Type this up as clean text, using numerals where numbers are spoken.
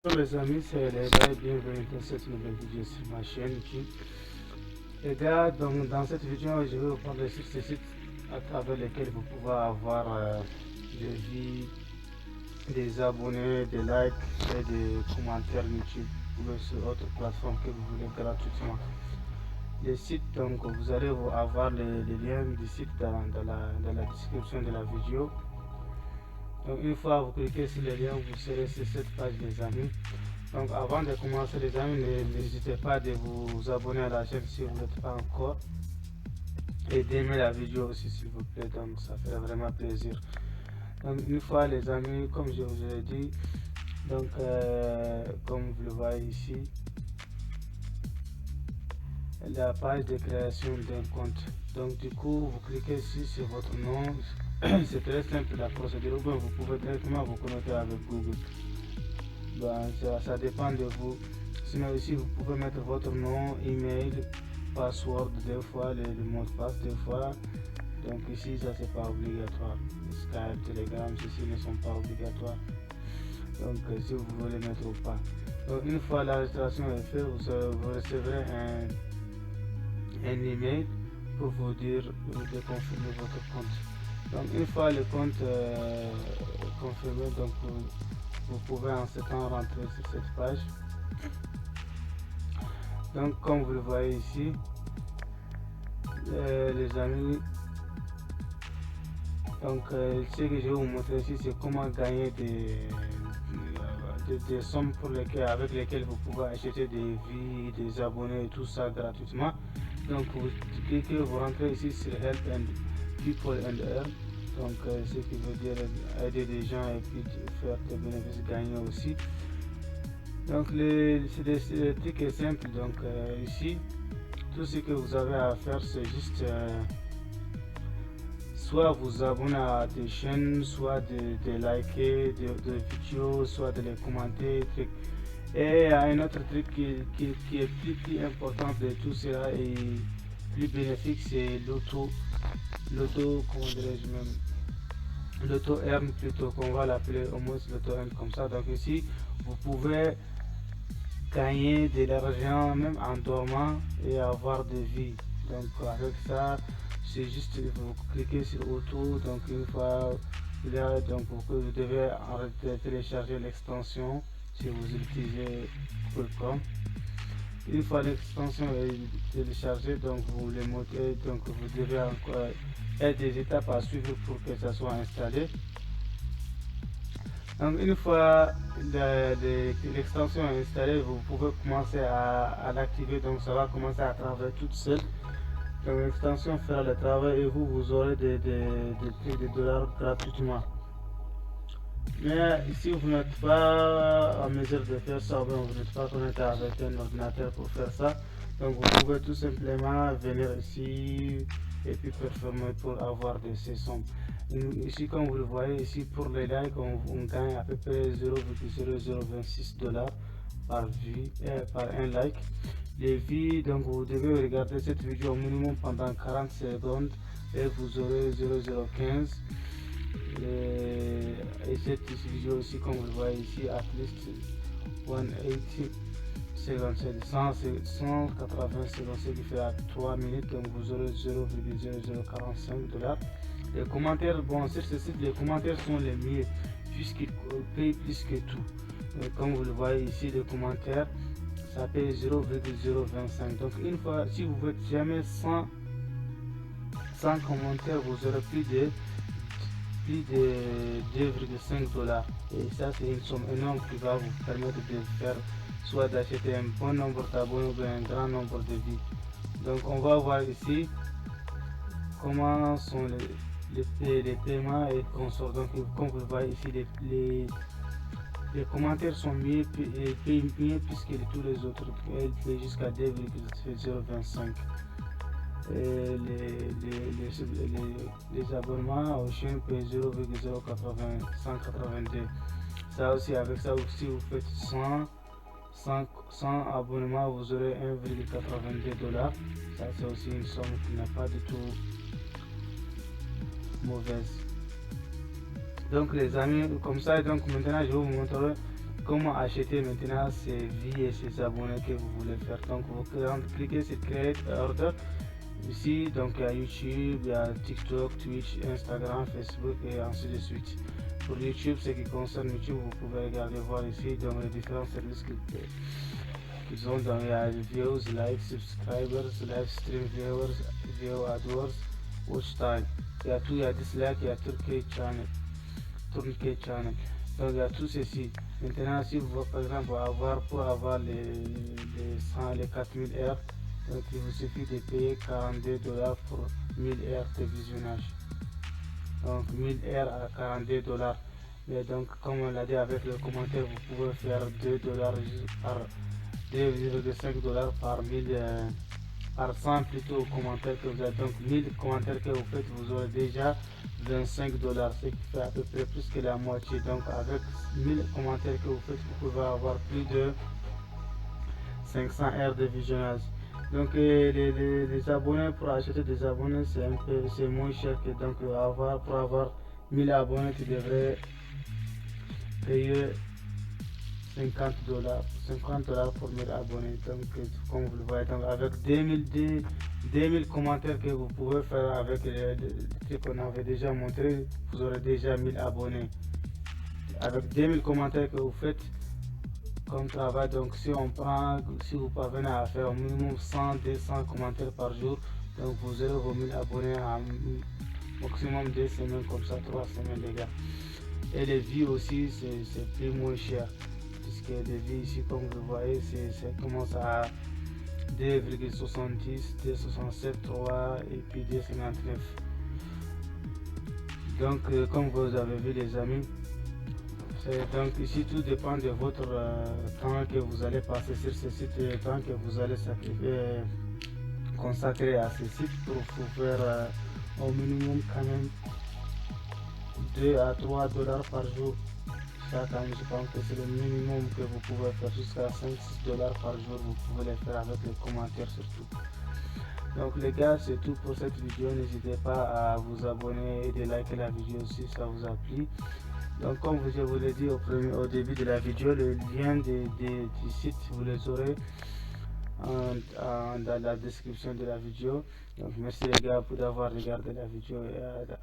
Bonjour les amis, c'est les gars et bienvenue dans cette nouvelle vidéo sur ma chaîne YouTube. Les gars, donc, dans cette vidéo, je vais vous parler sur ces sites à travers lesquels vous pouvez avoir des vues, des abonnés, des likes et des commentaires YouTube ou sur autre plateforme que vous voulez gratuitement. Les sites, donc vous allez avoir les liens du site dans la description de la vidéo. Donc une fois vous cliquez sur le lien, vous serez sur cette page les amis. Donc avant de commencer les amis, n'hésitez pas de vous abonner à la chaîne si vous n'êtes pas encore. Et d'aimer la vidéo aussi s'il vous plaît, donc ça fait vraiment plaisir. Donc une fois les amis, comme je vous ai dit, donc comme vous le voyez ici, la page de création d'un compte. Donc du coup, vous cliquez ici sur votre nom. C'est très simple la procédure. Ou bien vous pouvez directement vous connecter avec Google. Ben, ça dépend de vous. Sinon ici, vous pouvez mettre votre nom, email, password deux fois, le mot de passe deux fois. Donc ici, ça c'est pas obligatoire. Skype, Telegram, ceci ne sont pas obligatoires. Donc si vous voulez mettre ou pas. Donc une fois la registration est faite, vous recevrez un email pour vous dire de confirmer votre compte. Donc une fois le compte confirmé, donc vous pouvez en ce temps rentrer sur cette page. Donc comme vous le voyez ici, les amis, donc ce que je vais vous montrer ici, c'est comment gagner des sommes avec lesquelles vous pouvez acheter des vies, des abonnés et tout ça gratuitement. Donc vous cliquez, vous rentrez ici sur Help and People and Earn. Donc ce qui veut dire aider des gens et puis faire des bénéfices gagnés aussi. Donc le truc est simple. Donc ici, tout ce que vous avez à faire, c'est juste soit vous abonner à des chaînes, soit de liker des vidéos, soit de les commenter. Et il y a un autre truc qui est plus important de tout cela et plus bénéfique, c'est comment dirais-je même, l'auto earn plutôt, qu'on va l'appeler au moins l'auto earn comme ça. Donc ici, vous pouvez gagner de l'argent même en dormant et avoir des vies. Donc avec ça, c'est juste vous cliquez sur auto. Donc une fois là, donc vous devez télécharger l'extension si vous utilisez Google.com. Une fois l'extension est téléchargée, donc vous le montez, donc vous devez encore des étapes à suivre pour que ça soit installé. Donc une fois l'extension est installée, vous pouvez commencer à l'activer, donc ça va commencer à travailler toute seule. Donc l'extension fera le travail et vous aurez des dollars gratuitement. Mais si vous n'êtes pas en mesure de faire ça, vous n'êtes pas connecté avec un ordinateur pour faire ça, donc vous pouvez tout simplement venir ici et puis performer pour avoir de ces sommes. Ici, comme vous le voyez, ici pour les likes, on gagne à peu près 0,0026 dollars par vue, par un like. Les vues, donc vous devez regarder cette vidéo au minimum pendant 40 secondes et vous aurez 0,015. Et cette vidéo aussi, comme vous le voyez ici, at least 180 secondes, 180 secondes, ce qui fait à 3 minutes, donc vous aurez 0,0045 dollars. Les commentaires, bon, sur ce site, les commentaires sont les mieux puisqu'ils payent plus que tout. Comme vous le voyez ici, les commentaires, ça paye 0,025. Donc une fois, si vous faites jamais 100 commentaires, vous aurez plus de 2,5 dollars. Et ça, c'est une somme énorme qui va vous permettre de faire soit d'acheter un bon nombre d'abonnés ou un grand nombre de vies. Donc on va voir ici comment sont les paiements et consorts. Donc comme vous le voyez ici, les commentaires sont mieux payent mieux puisque tous les autres payent jusqu'à 2,025. Les abonnements aux chaînes payent 0,0182. Ça aussi, avec ça aussi, vous faites 100 abonnements, vous aurez 1,82 dollars. Ça, c'est aussi une somme qui n'est pas du tout mauvaise. Donc les amis, comme ça, donc maintenant je vais vous montrer comment acheter maintenant ces vies et ces abonnés que vous voulez faire. Donc vous cliquez sur Create Order. Ici, donc il y a YouTube, il y a TikTok, Twitch, Instagram, Facebook et ainsi de suite. Pour YouTube, ce qui concerne YouTube, vous pouvez regarder, voir ici dans les différents services qu'ils ont. Dans, il y a views, likes, subscribers, live stream viewers, view AdWords, watch time. Il y a tout, il y a dislike, il y a Turkey channel. Donc il y a tout ceci. Maintenant, si vous voulez par exemple pour avoir les 4000 heures, donc il vous suffit de payer $42 pour 1000 heures de visionnage. Donc 1000 heures à $42. Mais donc comme on l'a dit avec le commentaire, vous pouvez faire $2 par 2,5$ par 1000 par 100 plutôt commentaires que vous avez. Donc 1000 commentaires que vous faites, vous aurez déjà $25, ce qui fait à peu près plus que la moitié. Donc avec 1000 commentaires que vous faites, vous pouvez avoir plus de 500 heures de visionnage. Donc les abonnés, pour acheter des abonnés, c'est moins cher que donc pour avoir 1000 abonnés, tu devrais payer $50 pour 1000 abonnés. Donc comme vous le voyez, donc avec 2000 commentaires que vous pouvez faire avec les trucs qu'on avait déjà montré, vous aurez déjà 1000 abonnés. Avec 2000 commentaires que vous faites comme travail, donc si vous parvenez à faire au minimum 100-200 commentaires par jour, donc vous aurez vos 1000 abonnés en maximum 2 semaines, comme ça 3 semaines les gars. Et les vues aussi, c'est plus moins cher, puisque les vues ici, comme vous voyez, ça commence à 2,70, 2,67, 3 et puis 2,59. Donc comme vous avez vu les amis, donc ici tout dépend de votre temps que vous allez passer sur ce site et le temps que vous allez consacrer à ce site pour faire au minimum quand même 2 à 3 dollars par jour. Chaque année, je pense que c'est le minimum que vous pouvez faire, jusqu'à 5-6 $ par jour, vous pouvez le faire avec les commentaires surtout. Donc les gars, c'est tout pour cette vidéo. N'hésitez pas à vous abonner et de liker la vidéo si ça vous a plu. Donc comme je vous l'ai dit au début de la vidéo, le lien du site, vous les aurez dans la description de la vidéo. Donc merci les gars pour avoir regardé la vidéo et à la